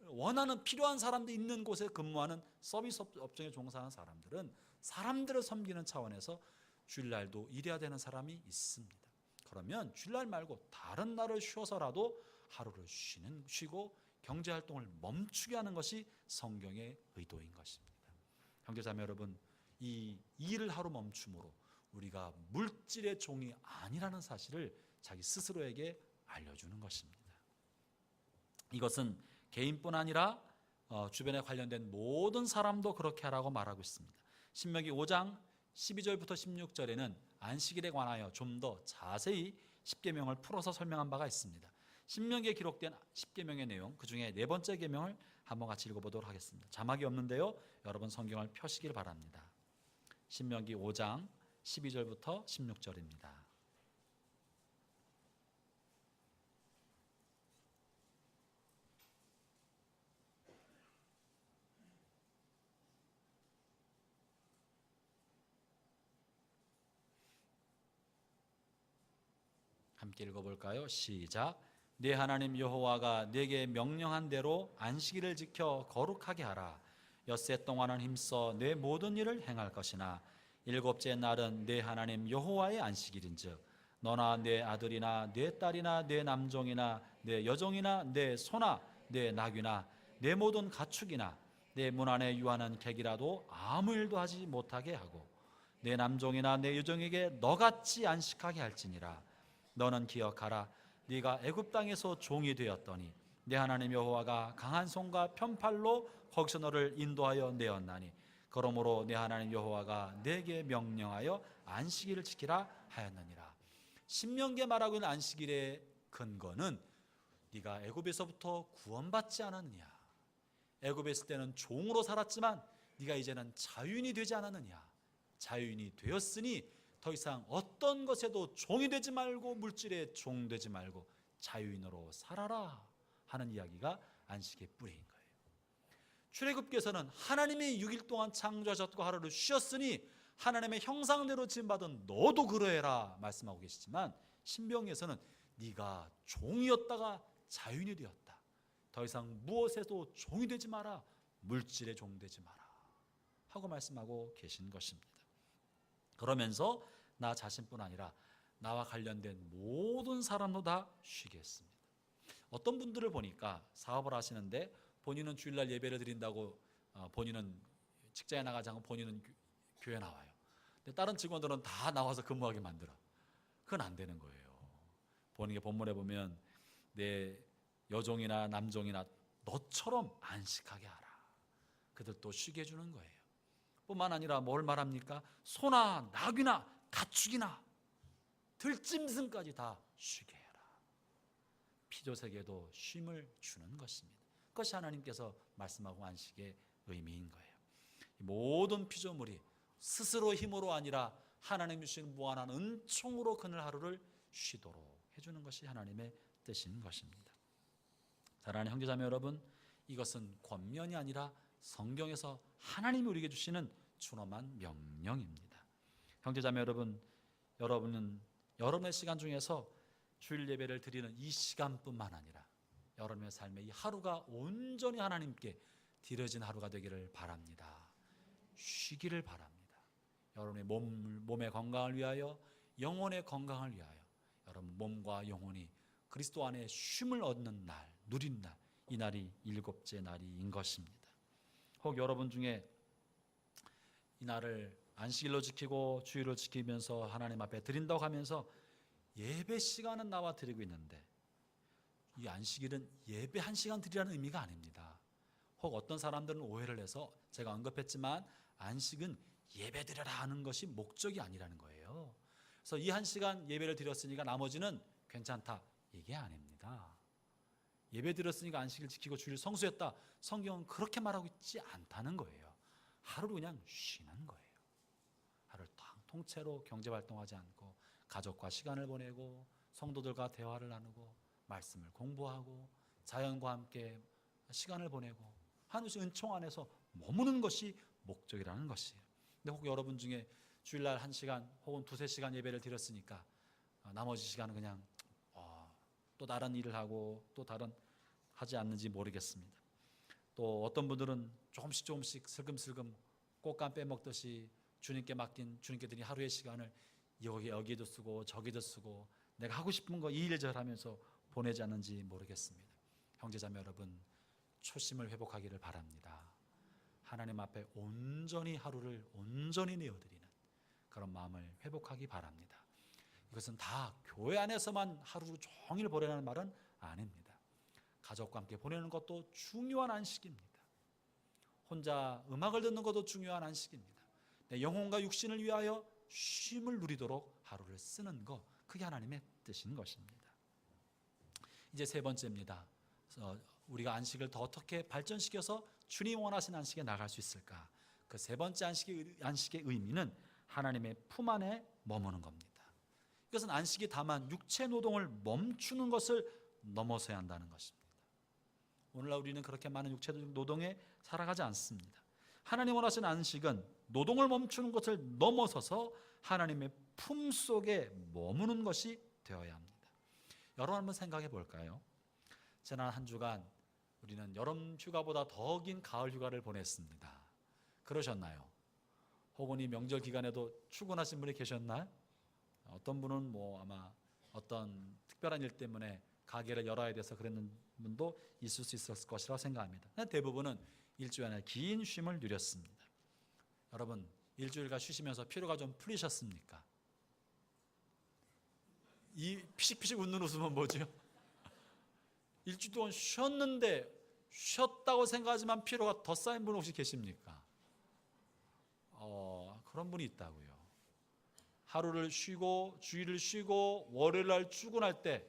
원하는 필요한 사람들이 있는 곳에 근무하는 서비스 업종에 종사하는 사람들은 사람들을 섬기는 차원에서 주일날도 일해야 되는 사람이 있습니다. 그러면 주일날 말고 다른 날을 쉬어서라도 하루를 쉬고 경제활동을 멈추게 하는 것이 성경의 의도인 것입니다. 형제자매 여러분, 이 일을 하루 멈춤으로 우리가 물질의 종이 아니라는 사실을 자기 스스로에게 알려주는 것입니다. 이것은 개인뿐 아니라 주변에 관련된 모든 사람도 그렇게 하라고 말하고 있습니다. 신명기 5장 12절부터 16절에는 안식일에 관하여 좀 더 자세히 십계명을 풀어서 설명한 바가 있습니다. 신명기에 기록된 십계명의 내용, 그 중에 네 번째 계명을 한번 같이 읽어보도록 하겠습니다. 자막이 없는데요, 여러분 성경을 펴시길 바랍니다. 신명기 5장 12절부터 16절입니다. 함께 읽어볼까요? 시작. 네 하나님 여호와가 네게 명령한 대로 안식일을 지켜 거룩하게 하라. 엿새 동안은 힘써 네 모든 일을 행할 것이나 일곱째 날은 네 하나님 여호와의 안식일인즉 너나 네 아들이나 네 딸이나 네 남종이나 네 여종이나 네 소나 네 나귀나 네 모든 가축이나 내 문 안에 유하는 객이라도 아무 일도 하지 못하게 하고 내 남종이나 내 여종에게 너같이 안식하게 할지니라. 너는 기억하라. 네가 애굽 땅에서 종이 되었더니 내 하나님 여호와가 강한 손과 편팔로 거기서 너를 인도하여 내었나니 그러므로 내 하나님 여호와가 네게 명령하여 안식일을 지키라 하였느니라. 신명기에 말하고 있는 안식일의 근거는 네가 애굽에서부터 구원받지 않았느냐, 애굽에 있을 때는 종으로 살았지만 네가 이제는 자유인이 되지 않았느냐, 자유인이 되었으니 더 이상 어떤 것에도 종이 되지 말고 물질에 종되지 말고 자유인으로 살아라 하는 이야기가 안식의 뿌리인 거예요. 출애굽기에서는 하나님이 6일 동안 창조하셨고 하루를 쉬었으니 하나님의 형상대로 지음받은 너도 그러해라 말씀하고 계시지만 신명기에서는 네가 종이었다가 자유인이 되었다. 더 이상 무엇에도 종이 되지 마라, 물질에 종되지 마라 하고 말씀하고 계신 것입니다. 그러면서 나 자신뿐 아니라 나와 관련된 모든 사람도 다 쉬게 했습니다. 어떤 분들을 보니까 사업을 하시는데 본인은 주일날 예배를 드린다고 본인은 직장에 나가지 않고 본인은 교회 나와요. 근데 다른 직원들은 다 나와서 근무하게 만들어. 그건 안 되는 거예요. 본인의 본문에 보면 내 여종이나 남종이나 너처럼 안식하게 하라. 그들도 쉬게 해주는 거예요. 뿐만 아니라 뭘 말합니까? 소나 나귀나 가축이나 들짐승까지 다 쉬게 해라. 피조세계도 쉼을 주는 것입니다. 그것이 하나님께서 말씀하고 안식의 의미인 거예요. 모든 피조물이 스스로 힘으로 아니라 하나님 주신 무한한 은총으로 그날 하루를 쉬도록 해주는 것이 하나님의 뜻인 것입니다. 사랑하는 형제자매 여러분, 이것은 권면이 아니라 성경에서 하나님이 우리에게 주시는 준엄한 명령입니다. 형제자매 여러분, 여러분은 여러분의 시간 중에서 주일 예배를 드리는 이 시간뿐만 아니라 여러분의 삶의 이 하루가 온전히 하나님께 드려진 하루가 되기를 바랍니다. 쉬기를 바랍니다. 여러분의 몸의 건강을 위하여, 영혼의 건강을 위하여 여러분 몸과 영혼이 그리스도 안에 쉼을 얻는 날, 누린 날, 이 날이 일곱째 날인 것입니다. 혹 여러분 중에 이 날을 안식일로 지키고 주일을 지키면서 하나님 앞에 드린다고 하면서 예배 시간은 나와 드리고 있는데 이 안식일은 예배 1시간 드리라는 의미가 아닙니다. 혹 어떤 사람들은 오해를 해서 제가 언급했지만 안식은 예배 드려라 하는 것이 목적이 아니라는 거예요. 그래서 이 1시간 예배를 드렸으니까 나머지는 괜찮다, 이게 아닙니다. 예배 드렸으니까 안식일 지키고 주일 성수했다, 성경은 그렇게 말하고 있지 않다는 거예요. 하루 그냥 쉬는 거예요. 하루를 통째로 경제활동하지 않고 가족과 시간을 보내고 성도들과 대화를 나누고 말씀을 공부하고 자연과 함께 시간을 보내고 하나님의 은총 안에서 머무는 것이 목적이라는 것이에요. 근데 혹 여러분 중에 주일날 1시간 혹은 2-3시간 예배를 드렸으니까 나머지 시간은 그냥 또 다른 일을 하고 또 다른 하지 않는지 모르겠습니다. 또 어떤 분들은 조금씩 슬금슬금 꽃감 빼먹듯이 주님께 맡긴 주님께 드린 하루의 시간을 여기에도 쓰고 저기도 쓰고 내가 하고 싶은 거 이일저일 하면서 보내지 않는지 모르겠습니다. 형제자매 여러분, 초심을 회복하기를 바랍니다. 하나님 앞에 온전히 하루를 온전히 내어드리는 그런 마음을 회복하기 바랍니다. 이것은 다 교회 안에서만 하루 종일 보내라는 말은 아닙니다. 가족과 함께 보내는 것도 중요한 안식입니다. 혼자 음악을 듣는 것도 중요한 안식입니다. 내 영혼과 육신을 위하여 쉼을 누리도록 하루를 쓰는 것, 그게 하나님의 뜻인 것입니다. 이제 3번째입니다. 우리가 안식을 더 어떻게 발전시켜서 주님 원하신 안식에 나갈 수 있을까? 그 3번째 안식의 의미는 하나님의 품 안에 머무는 겁니다. 이것은 안식이 다만 육체 노동을 멈추는 것을 넘어서야 한다는 것입니다. 오늘날 우리는 그렇게 많은 육체 노동에 살아가지 않습니다. 하나님 원하시는 안식은 노동을 멈추는 것을 넘어서서 하나님의 품 속에 머무는 것이 되어야 합니다. 여러분 한번 생각해 볼까요? 지난 한 주간 우리는 여름 휴가보다 더 긴 가을 휴가를 보냈습니다. 그러셨나요? 혹은 이 명절 기간에도 출근하신 분이 계셨나요? 어떤 분은 아마 어떤 특별한 일 때문에 가게를 열어야 돼서 그랬는 분도 있을 수 있었을 것이라고 생각합니다. 대부분은 일주일에 긴 쉼을 누렸습니다. 여러분, 일주일간 쉬시면서 피로가 좀 풀리셨습니까? 이 피식피식 웃는 웃음은 뭐죠? 일주일 동안 쉬었는데 쉬었다고 생각하지만 피로가 더 쌓인 분 혹시 계십니까? 그런 분이 있다고요. 하루를 쉬고 주일을 쉬고 월요일 날 출근할 때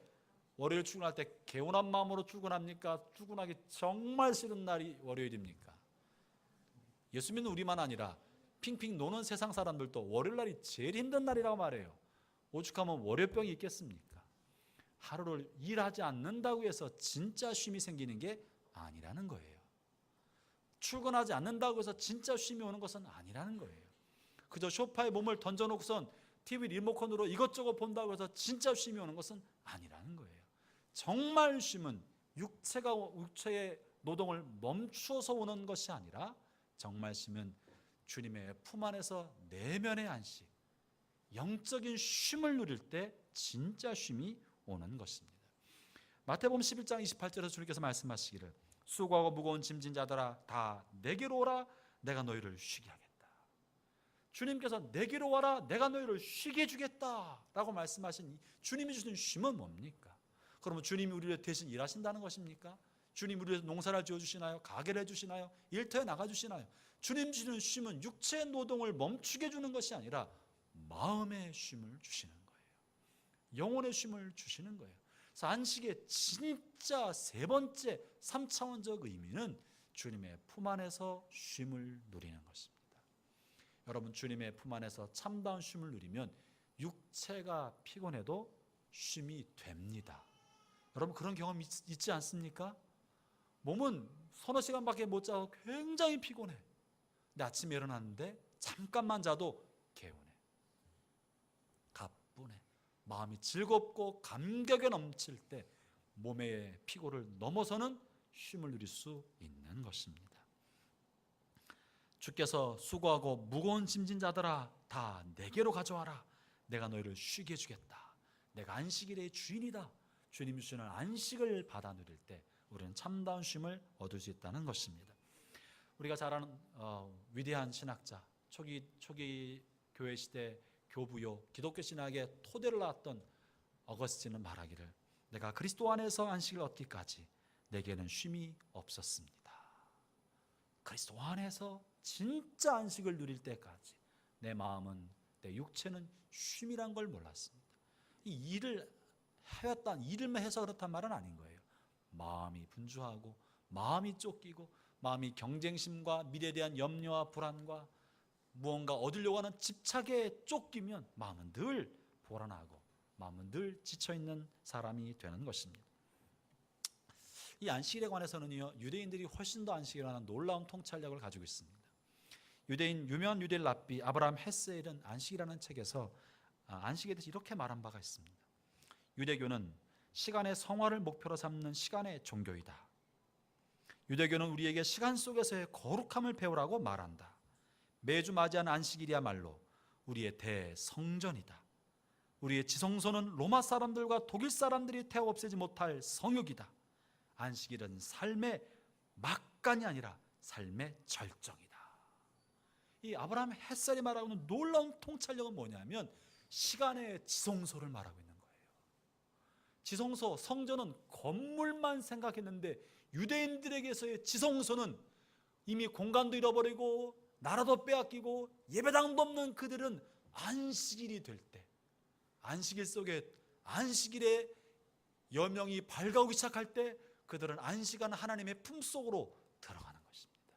개운한 마음으로 출근합니까? 출근하기 정말 싫은 날이 월요일입니까? 예수 믿는 우리만 아니라 핑핑 노는 세상 사람들도 월요일 날이 제일 힘든 날이라고 말해요. 오죽하면 월요병이 있겠습니까? 하루를 일하지 않는다고 해서 진짜 쉼이 생기는 게 아니라는 거예요. 출근하지 않는다고 해서 진짜 쉼이 오는 것은 아니라는 거예요. 그저 소파에 몸을 던져놓고선 TV 리모컨으로 이것저것 본다고 해서 진짜 쉼이 오는 것은 아니라는 거예요. 정말 쉼은 육체의 노동을 멈추어서 오는 것이 아니라 정말 쉼은 주님의 품 안에서 내면의 안식, 영적인 쉼을 누릴 때 진짜 쉼이 오는 것입니다. 마태복음 11장 28절에서 주님께서 말씀하시기를 수고하고 무거운 짐진 자들아 다 내게로 오라 내가 너희를 쉬게 하겠다. 주님께서 내게로 와라 내가 너희를 쉬게 해주겠다 라고 말씀하신 주님이 주신 쉼은 뭡니까? 그러면 주님이 우리를 대신 일하신다는 것입니까? 주님 우리를 농사를 지어주시나요? 가게를 해주시나요? 일터에 나가주시나요? 주님 주시는 쉼은 육체의 노동을 멈추게 해주는 것이 아니라 마음의 쉼을 주시는 거예요. 영혼의 쉼을 주시는 거예요. 그래서 안식의 진짜 3번째 3차원적 의미는 주님의 품 안에서 쉼을 누리는 것입니다. 여러분 주님의 품 안에서 참다운 쉼을 누리면 육체가 피곤해도 쉼이 됩니다. 여러분 그런 경험 있지 않습니까? 몸은 서너 시간밖에 못 자고 굉장히 피곤해. 근데 아침에 일어났는데 잠깐만 자도 개운해, 가뿐해. 마음이 즐겁고 감격에 넘칠 때 몸의 피곤을 넘어서는 쉼을 누릴 수 있는 것입니다. 주께서 수고하고 무거운 짐진 자들아 다 내게로 가져와라 내가 너희를 쉬게 해주겠다. 내가 안식일의 주인이다. 주님이 주시는 안식을 받아 누릴 때 우리는 참다운 쉼을 얻을 수 있다는 것입니다. 우리가 잘 아는 위대한 신학자, 초기 교회 시대 교부요 기독교 신학의 토대를 놨던 어거스틴은 말하기를 내가 그리스도 안에서 안식을 얻기까지 내게는 쉼이 없었습니다. 그리스도 안에서 진짜 안식을 누릴 때까지 내 마음은 내 육체는 쉼이란 걸 몰랐습니다. 이 일을 해왔다 일을만 해서 그렇단 말은 아닌 거예요. 마음이 분주하고 마음이 쫓기고 마음이 경쟁심과 미래에 대한 염려와 불안과 무언가 얻으려고 하는 집착에 쫓기면 마음은 늘 불안하고 마음은 늘 지쳐있는 사람이 되는 것입니다. 이 안식일에 관해서는요, 유대인들이 훨씬 더 안식일에 관한 놀라운 통찰력을 가지고 있습니다. 유명한 유대인 랍비 아브라함 헤셀은 안식이라는 책에서 안식에 대해서 이렇게 말한 바가 있습니다. 유대교는 시간의 성화를 목표로 삼는 시간의 종교이다. 유대교는 우리에게 시간 속에서의 거룩함을 배우라고 말한다. 매주 맞이하는 안식일이야말로 우리의 대성전이다. 우리의 지성소는 로마 사람들과 독일 사람들이 태워 없애지 못할 성육이다. 안식일은 삶의 막간이 아니라 삶의 절정이다. 이 아브라함 햇살이 말하고 있는 놀라운 통찰력은 뭐냐면 시간의 지성소를 말하고 있는 거예요. 지성소, 성전은 건물만 생각했는데 유대인들에게서의 지성소는 이미 공간도 잃어버리고 나라도 빼앗기고 예배당도 없는 그들은 안식일이 될 때, 안식일 속에 안식일의 여명이 밝아오기 시작할 때 그들은 안식하는 하나님의 품속으로 들어가는 것입니다.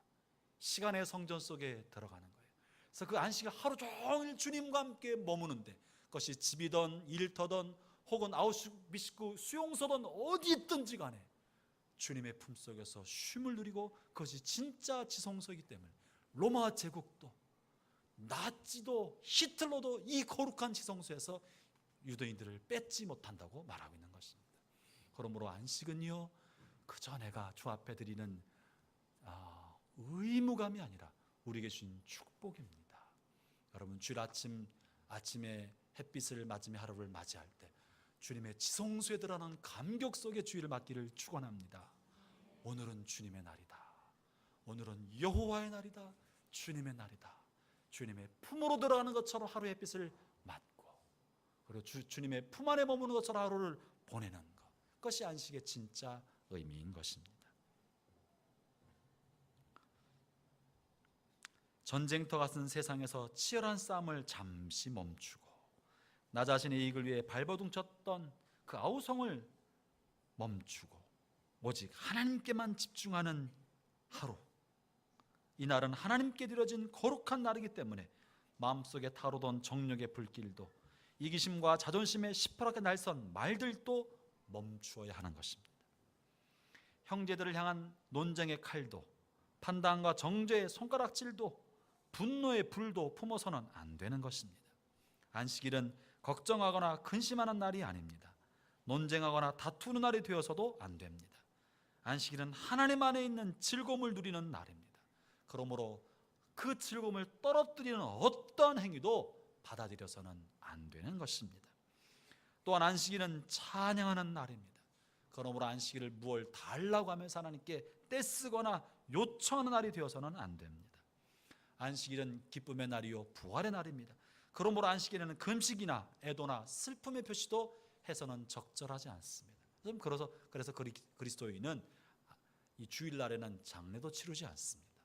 시간의 성전 속에 들어가는 거예요. 그래서 그 안식일 하루 종일 주님과 함께 머무는데, 그것이 집이든 일터든 혹은 아우슈비츠크 수용소든 어디 있든지 간에 주님의 품속에서 쉼을 누리고, 그것이 진짜 지성소이기 때문에 로마 제국도 나치도 히틀러도 이 거룩한 지성소에서 유대인들을 뺏지 못한다고 말하고 있는 것입니다. 그러므로 안식은요, 그저 내가 주 앞에 드리는 의무감이 아니라 우리에게 주신 축복입니다. 여러분, 주일 아침에 햇빛을 맞으며 하루를 맞이할 때 주님의 지성소에 들어가는 감격 속에 주일을 맞기를 축원합니다. 오늘은 주님의 날이다. 오늘은 여호와의 날이다. 주님의 날이다. 주님의 품으로 들어가는 것처럼 하루의 햇빛을 맞고, 그리고 주님의 품 안에 머무는 것처럼 하루를 보내는 것, 그것이 안식의 진짜 의미인 것입니다. 전쟁터 같은 세상에서 치열한 싸움을 잠시 멈추고 나 자신의 이익을 위해 발버둥쳤던 그 아우성을 멈추고 오직 하나님께만 집중하는 하루, 이 날은 하나님께 드려진 거룩한 날이기 때문에 마음속에 타오르던 정욕의 불길도 이기심과 자존심의 시퍼렇게 날선 말들도 멈추어야 하는 것입니다. 형제들을 향한 논쟁의 칼도 판단과 정죄의 손가락질도 분노의 불도 품어서는 안 되는 것입니다. 안식일은 걱정하거나 근심하는 날이 아닙니다. 논쟁하거나 다투는 날이 되어서도 안 됩니다. 안식일은 하나님 안에 있는 즐거움을 누리는 날입니다. 그러므로 그 즐거움을 떨어뜨리는 어떤 행위도 받아들여서는 안 되는 것입니다. 또한 안식일은 찬양하는 날입니다. 그러므로 안식일을 무얼 달라고 하면서 하나님께 떼쓰거나 요청하는 날이 되어서는 안 됩니다. 안식일은 기쁨의 날이요 부활의 날입니다. 그러므로 안식일에는 금식이나 애도나 슬픔의 표시도 해서는 적절하지 않습니다. 그래서 그리스도인은 이 주일날에는 장례도 치르지 않습니다.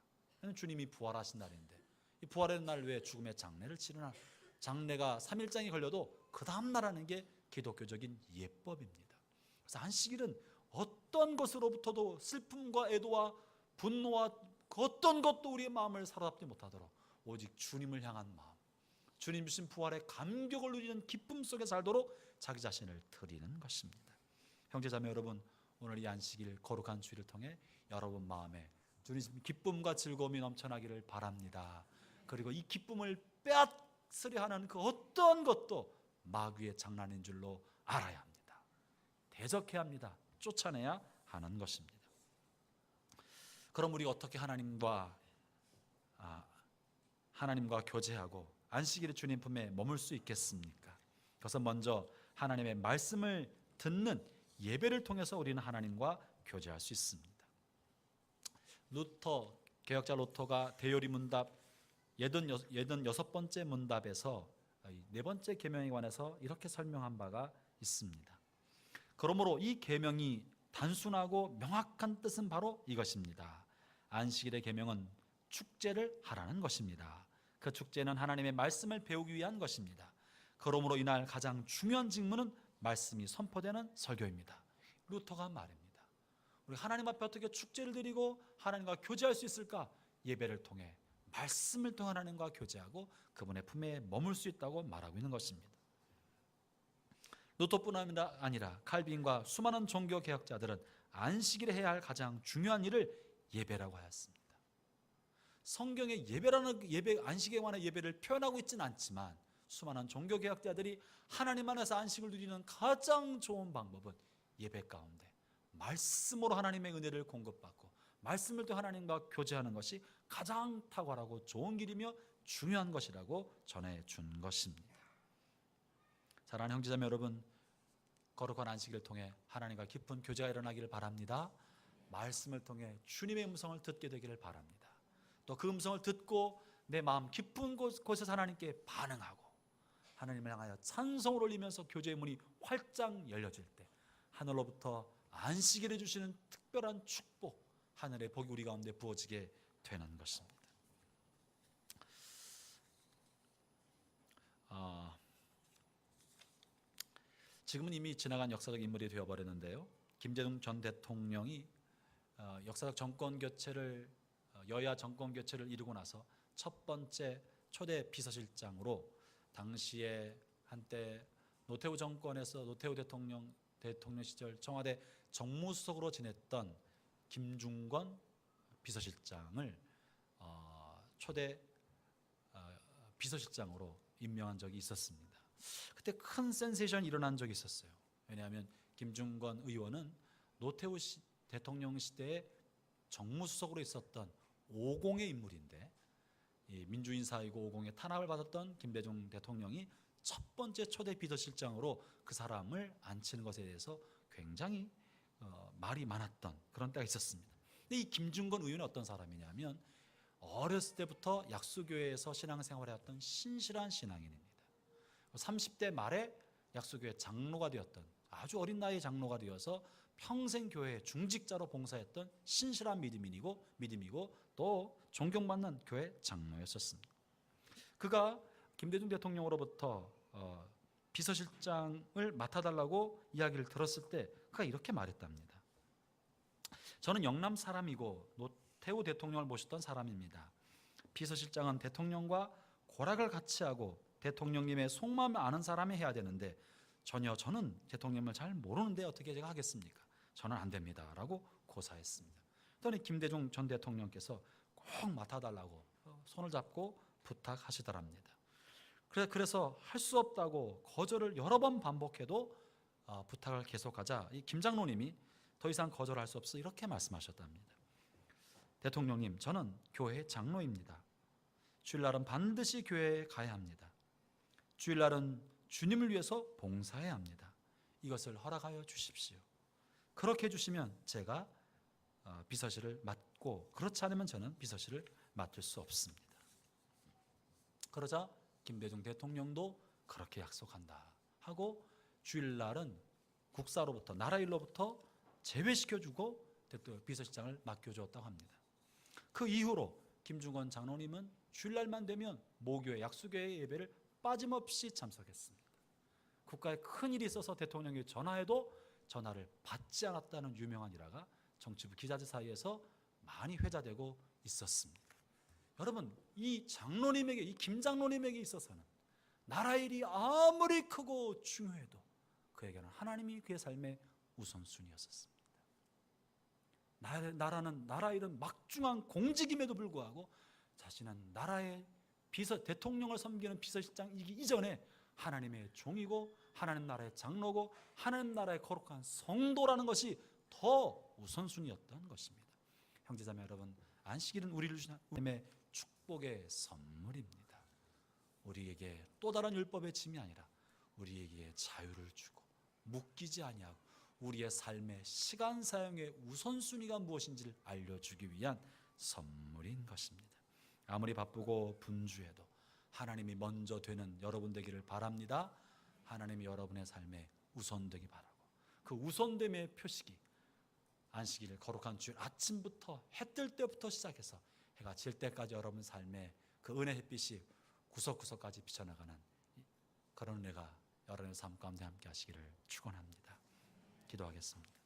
주님이 부활하신 날인데 이 부활의 날 외에 죽음의 장례를 치르나, 장례가 3일장이 걸려도 그 다음 날 하는 게 기독교적인 예법입니다. 그래서 안식일은 어떤 것으로부터도 슬픔과 애도와 분노와 그 어떤 것도 우리의 마음을 사로잡지 못하도록 오직 주님을 향한 마음, 주님 주신 부활의 감격을 누리는 기쁨 속에 살도록 자기 자신을 드리는 것입니다. 형제자매 여러분, 오늘 이 안식일 거룩한 주일을 통해 여러분 마음에 주님 기쁨과 즐거움이 넘쳐나기를 바랍니다. 그리고 이 기쁨을 빼앗으려 하는 그 어떤 것도 마귀의 장난인 줄로 알아야 합니다. 대적해야 합니다. 쫓아내야 하는 것입니다. 그럼 우리가 어떻게 하나님과 교제하고 안식일의 주님 품에 머물 수 있겠습니까? 그것은 먼저 하나님의 말씀을 듣는 예배를 통해서 우리는 하나님과 교제할 수 있습니다. 개혁자 루터가 대요리 문답 86번째 문답에서 네 번째 계명에 관해서 이렇게 설명한 바가 있습니다. 그러므로 이 계명이 단순하고 명확한 뜻은 바로 이것입니다. 안식일의 계명은 축제를 하라는 것입니다. 그 축제는 하나님의 말씀을 배우기 위한 것입니다. 그러므로 이날 가장 중요한 직무는 말씀이 선포되는 설교입니다. 루터가 말입니다. 우리 하나님 앞에 어떻게 축제를 드리고 하나님과 교제할 수 있을까? 예배를 통해, 말씀을 통해 하나님과 교제하고 그분의 품에 머물 수 있다고 말하고 있는 것입니다. 루터뿐 아니라 칼빈과 수많은 종교 개혁자들은 안식일에 해야 할 가장 중요한 일을 예배라고 하였습니다. 성경에 예배라는 안식에 관한 예배를 표현하고 있지는 않지만 수많은 종교 개혁자들이 하나님 안에서 안식을 누리는 가장 좋은 방법은 예배 가운데 말씀으로 하나님의 은혜를 공급받고 말씀을 통해 하나님과 교제하는 것이 가장 탁월하고 좋은 길이며 중요한 것이라고 전해준 것입니다. 사랑하는 형제자매 여러분, 거룩한 안식일을 통해 하나님과 깊은 교제가 일어나기를 바랍니다. 말씀을 통해 주님의 음성을 듣게 되기를 바랍니다. 또 그 음성을 듣고 내 마음 깊은 곳에서 하나님께 반응하고 하나님을 향하여 찬송을 올리면서 교제의 문이 활짝 열려질 때 하늘로부터 안식일을 주시는 특별한 축복, 하늘의 복이 우리 가운데 부어지게 되는 것입니다. 지금은 이미 지나간 역사적 인물이 되어버렸는데요, 김대중 전 대통령이 역사적 정권 교체를, 여야 정권 교체를 이루고 나서 첫 번째 초대 비서실장으로 당시에 한때 노태우 정권에서 노태우 대통령 시절 청와대 정무수석으로 지냈던 김중권 비서실장을 초대 비서실장으로 임명한 적이 있었습니다. 그때 큰 센세이션이 일어난 적이 있었어요. 왜냐하면 김중권 의원은 노태우 대통령 시대에 정무수석으로 있었던 5공의 인물인데, 이 민주인사이고 5공의 탄압을 받았던 김대중 대통령이 첫 번째 초대 비서실장으로 그 사람을 앉히는 것에 대해서 굉장히 말이 많았던 그런 때가 있었습니다. 근데 이 김중권 의원은 어떤 사람이냐면 어렸을 때부터 약수교회에서 신앙생활을 해왔던 신실한 신앙인입니다. 30대 말에 약수교회 장로가 되었던, 아주 어린 나이에 장로가 되어서 평생 교회 중직자로 봉사했던 신실한 믿음이고 또 존경받는 교회 장로였었습니다. 그가 김대중 대통령으로부터 비서실장을 맡아달라고 이야기를 들었을 때 그가 이렇게 말했답니다. 저는 영남 사람이고 노태우 대통령을 모셨던 사람입니다. 비서실장은 대통령과 고락을 같이 하고 대통령님의 속마음을 아는 사람이 해야 되는데 저는 대통령을 잘 모르는데 어떻게 제가 하겠습니까? 저는 안 됩니다 라고 고사했습니다. 그랬더니 김대중 전 대통령께서 꼭 맡아달라고 손을 잡고 부탁하시더랍니다. 그래서 할 수 없다고 거절을 여러 번 반복해도 부탁을 계속하자 이 김 장로님이 더 이상 거절할 수 없어 이렇게 말씀하셨답니다. 대통령님, 저는 교회 장로입니다. 주일날은 반드시 교회에 가야 합니다. 주일날은 주님을 위해서 봉사해야 합니다. 이것을 허락하여 주십시오. 그렇게 해주시면 제가 비서실을 맡고, 그렇지 않으면 저는 비서실을 맡을 수 없습니다. 그러자 김대중 대통령도 그렇게 약속한다 하고 주일날은 국사로부터, 나라 일로부터 제외시켜주고 비서실장을 맡겨주었다고 합니다. 그 이후로 김중권 장로님은 주일날만 되면 모교회, 약수교회 예배를 빠짐없이 참석했습니다. 국가에 큰 일이 있어서 대통령이 전화해도 전화를 받지 않았다는 유명한 일화가 정치부 기자들 사이에서 많이 회자되고 있었습니다. 여러분, 이 장로님에게, 이 김 장로님에게 있어서는 나라 일이 아무리 크고 중요해도 그에게는 하나님이 그의 삶의 우선순위였었습니다. 나라 일은 막중한 공직임에도 불구하고 자신은 나라의 대통령을 섬기는 비서실장이기 이전에 하나님의 종이고 하나님 나라의 장로고 하나님 나라의 거룩한 성도라는 것이 더 우선순위였던 것입니다. 형제자매 여러분, 안식일은 우리를 주신 하나님의 축복의 선물입니다. 우리에게 또 다른 율법의 짐이 아니라 우리에게 자유를 주고 묶이지 아니하고 우리의 삶의 시간 사용의 우선순위가 무엇인지를 알려주기 위한 선물인 것입니다. 아무리 바쁘고 분주해도 하나님이 먼저 되는 여러분 되기를 바랍니다. 하나님이 여러분의 삶에 우선되기 바라고, 그 우선됨의 표식이 안식일 거룩한 주일 아침부터 해 뜰 때부터 시작해서 해가 질 때까지 여러분 삶에 그 은혜 햇빛이 구석구석까지 비쳐나가는 그런 은혜가 여러분의 삶 가운데 함께 하시기를 축원합니다. 기도하겠습니다.